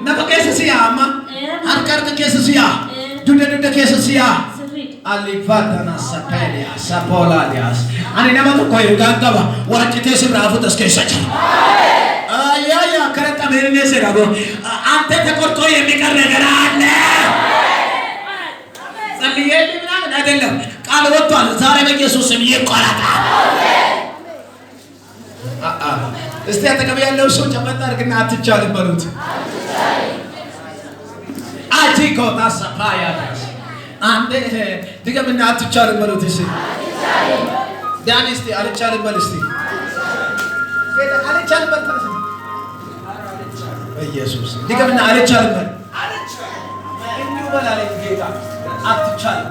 Nafa keessa siya amma. Harka keessa siya. Dudda keessa siya. Alifata na sapelia sapoladias. Ani nama to koy gangaba. Wajite si bravo tas keessa cha. Ayaya karata merene se rabo. Ante te korto ye mi karne garane. Saliye bina አይደለም ቃል ወጥቷል ዛሬ በኢየሱስ ስም ይቆረጣ እስቲ አጠገብ ያለው ሰው ጨመጣ አድርግና አትቻልም በሉት አጂኮ ታሳፓያ አንዴ ድገምና አትቻልም በሉት እሺ ዳኒ እስቲ አልቻልም በል እስቲ ቤታ አልቻልም በል በኢየሱስ ድገምና አልቻልም በል እንዲሁ በላለኝ ጌታ አትቻልም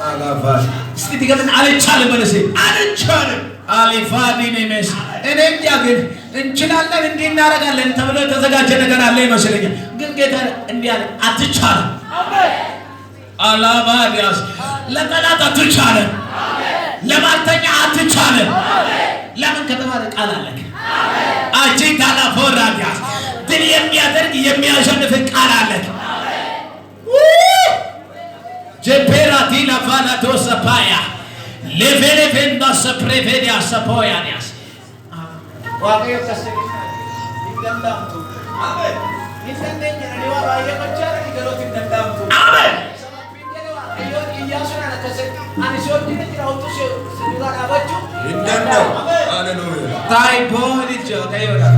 አላፋስ እስቲ ድገምና አልቻልም በል እስቲ አልቻልም አሊፋዲ ነመስ እኔ እንዲያገኝ እንችላለን እንዴ እናረጋለን ተብሎ ተዘጋጀ ነገር አለ ይመስለኛል ግን ጌታ እንዲያለ አትቻልም አሜን አላባዲያስ ለጠላት አትቻልም አሜን ለማልተኛ አትቻልም አሜን ለምን ከተባለ ቃል አለክ አሜን አጂ ታላ ፎራዲያስ ድል የሚያደርግ የሚያሸንፍ ቃል አለክ አሜን ጀፔራቲና ፋናቶስ ፓያ Levele venda se prevedia sapoyanias. Waaqayyo kasirina idandamtu. Amen. Isandenya niwa baay'ee gochaara digalootiin dandamtu. Amen. Sababbiin waaqayyo iyyaasuun ana kasirti ani soojjina jira utuu sidura dhaabachu. Indandam. Hallelujah. Tai booni waaqayyoodha.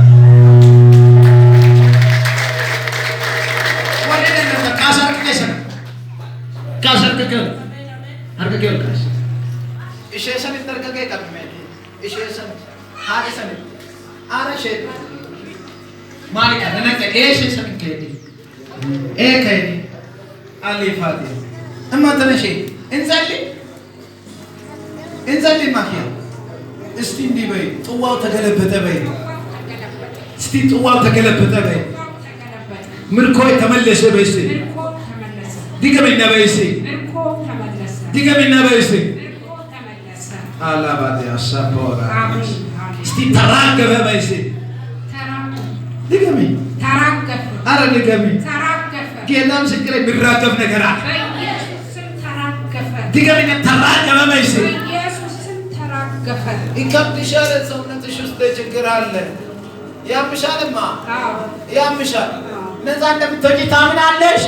Wanni dandamta kaasar keessa. Kaasar keessa. Harka keessa kaasa. इशेसन इधर का क्या कभी में इशेसन हारे सन आरा शेर मालिक है ना क्या इशेसन के दी एक है दी अलीफाती अम्मा तने शेर इंसाली माखिया स्टींडी भाई तो वाव तकले बता भाई स्टीं तो वाव तकले बता भाई मिर्कोई तमल्ले से भाई से दिगा में ना भाई से दिगा में ना भाई से Alabadia sapora. Sti tarangga vai se. Tarangga. Digami. Tarangga. Ara digami. Tarangga. Kedam sekre mirragam negara. Yesus tarangga. Digami ne tarangga vai se. Yesus tarangga. Ikam dishare somna tishste chigaralle. Ya mishale ma. Ya mishal. Nezan dem toji taminallesh.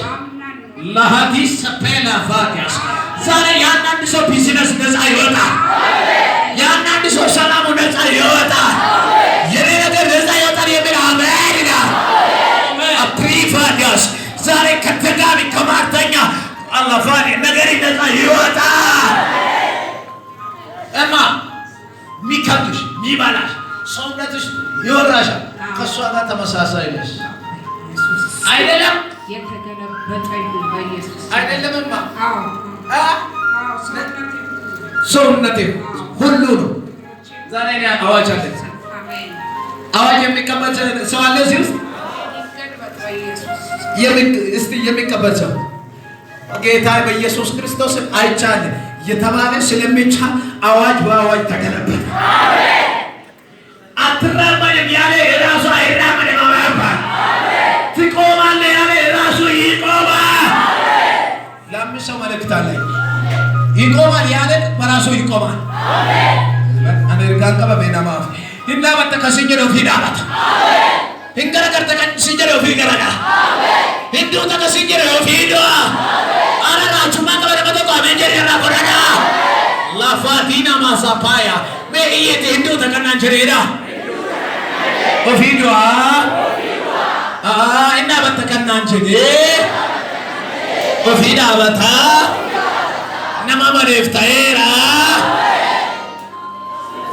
Lahadis sapela fatias. Zare yandan so business neza yota. Yandan so salamu neza yota. Yere nagar neza yota ye mera America. Aprifadias. Zare kategami kamartanya. Allah fadi nagari neza yota. Emma mikadush mibalash. Somnatush yorasha. Kaswada tamasasa iles. Aydelam. Aydelam emma. ሰውነቴ ሁሉ ነው ዛሬ ነው አዋጅ አለ አዋጅ የሚቀበል ሰው አለ እዚህ ውስጥ የሚቀበል ሰው ጌታ በኢየሱስ ክርስቶስ አይቻልም የተባለ ስለሚቻል አዋጅ በአዋጅ ተገለበጠ አሜን አትራመድም ያለ ራሱ አይራመድም አሜን ትቆማለህ ያለ ራሱ ይቆማል አሜን ለምሰው መልእክት አለ ይቆማል ያለ በራሱ ይቆማል አሜን አሜሪካን ቀበበና ማፍ እና በተከሰኘው ፊዳት አሜን እንገራ ገርተ ከሰኘው ፊገራጋ አሜን እንዱ ተከሰኘው ፊዶ አሜን አራራቹ ማቀበረ በተቆ አሜን ያራቆራጋ ላፋቲና ማሳፓያ በእየተ እንዱ ተከናንቸሬዳ ኦፊዶ እና በተከናንቸሬ ኦፊዳ በታ nama mareftaera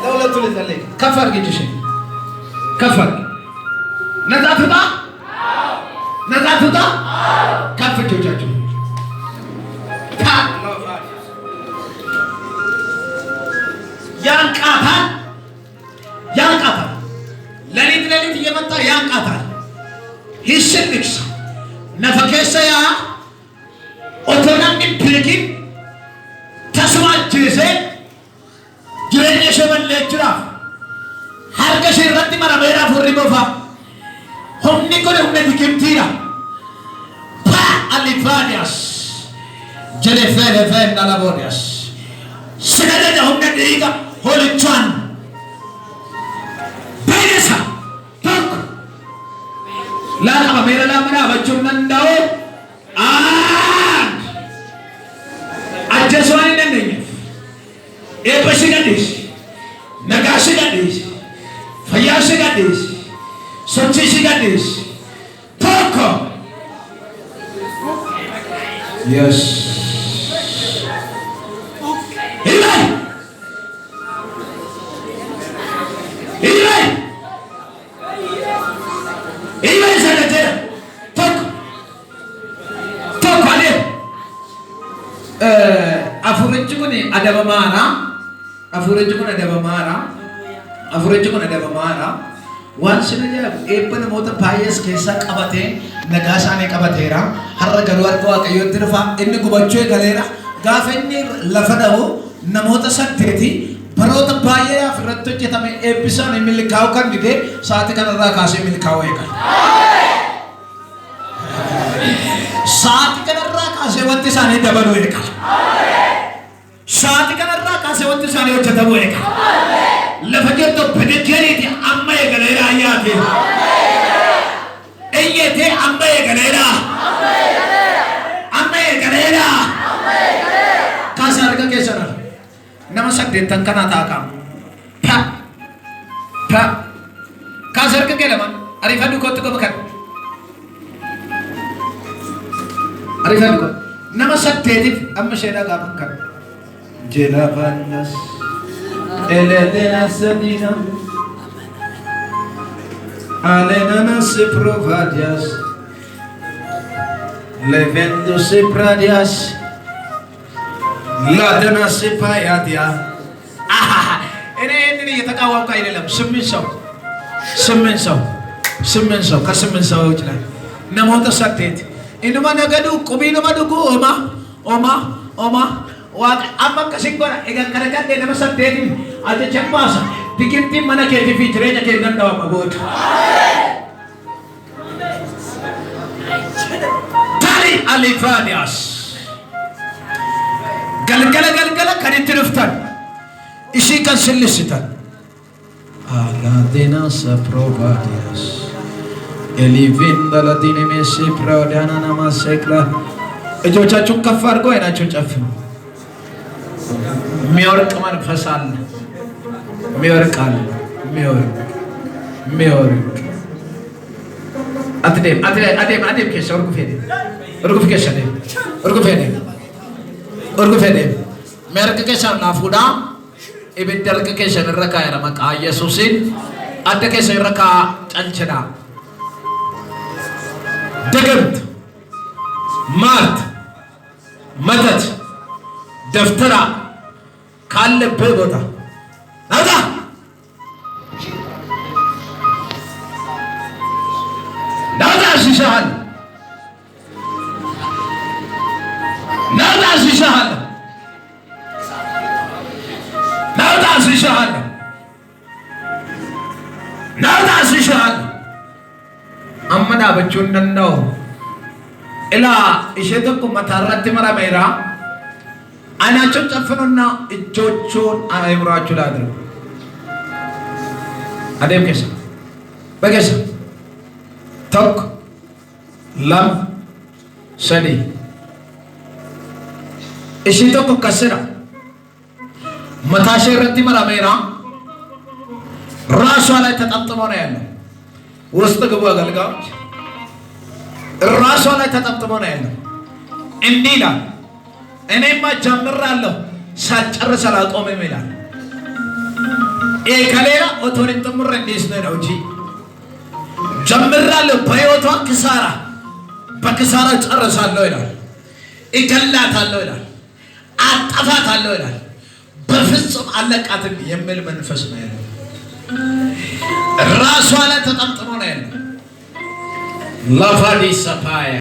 dawlatu lizalek kafar gijሽ kafar nazatuta kaf ጆጃችሁ ያንቃታል ለሊት እየመጣ ያንቃታል ሂስልክስ ነፈከሰያ ኦቶናሚ ፕሌኪን taswajjese jireenya shaballeechiraaf harka shirratti marameera furri bofa Humni kun humna dikimtiidha. Alifanias jere fere nalabonias sagada humna dhiiga holichuan beesa tok laala kamera lamana bachum nandao ajaswani nandenya epasigadis nagasigadis fayasigadis sochisigadis toko. Yes. Amen. Amen. Amen. Saja. Tok. Tok ada. Afuraju ni ada bamara. Afuraju ni ada bamara. Afuraju ni ada bamara. Once in a year, April mota bias kesa kabate, nagasa ne kabatera, harra garuar ko akayo tirfa, inni kubachoy galera, gafenni lafadaho, namota satteti, parota biya afratto che tame episode ne milikao kan dide, saati kanarra kase milikao eka. Saati kanarra kase wanti sane dabalu eka. Saati kanarra kase wanti sane ojjatabu eka. लफजर तो भजकरी थी अम्मे गलेरा यहाँ थे ये थे अम्मे गलेरा कासर का कैसा ना नमस्कार देता कना था काम था कासर का क्या लमन अरिफा दुको तो बकर अरिफा दुको नमस्कार देती अम्मे शेरा का बकर जेला बनस Eledena sedina Alena se provadias Levendo se pradias Ladena se payadia Ini kita kawam kaya dalam seminso kaseminso ujlah Namonta sakit Ini mana gadu kubino maduku oma Wag amma kasingora egan karakan de namasak dedin aja chempasa dikinti mana ke di fitrenya ke ganda mabot tali alifanias gal kaditiruftan isi kan selisitan ala dena saprovadias elivin daladine mesi prodana namasekla ejocha chukafar ko ena chuchaf मियोर कमर फसाल मियोर काल मियोर अतेम के शोर को फेदे मेरे के शर नाफुडा इबिटर के शर रखा है रमक आयसुसिन अते के शर रखा चंचना दगंत मार्त मदद दफ्तरा काले पे बोता नादा शिशाल अम्मदा बच्चों नंदो इला इसे तो को मथारत मरा मेरा Anacho chafana ijochon ayamra chuladru. Adem kesa, bagesa, tok, lam, sadi. Isito ko kasira. Matashe rati maramera. Raswala tatamtamone eno. Usta gua galga. Raswala tatamtamone eno. Indila. እኔማ ጀምራለሁ ሳጨርስ አላቆምም ይላል። ከሌላ ኦቶሪን ተምረ እንዴስ ነው እንጂ ጀምራለሁ በህይወቷ በክሳራ ጨርሳለሁ ይላል። እገላታለሁ ይላል። አጠፋታለሁ ይላል። በፍጹም አለቃትም የሚል መንፈስ ነው ያለው። ራሷ ላይ ተጠምጥሞ ነው ያለው። ላፋዲ ሰፋያ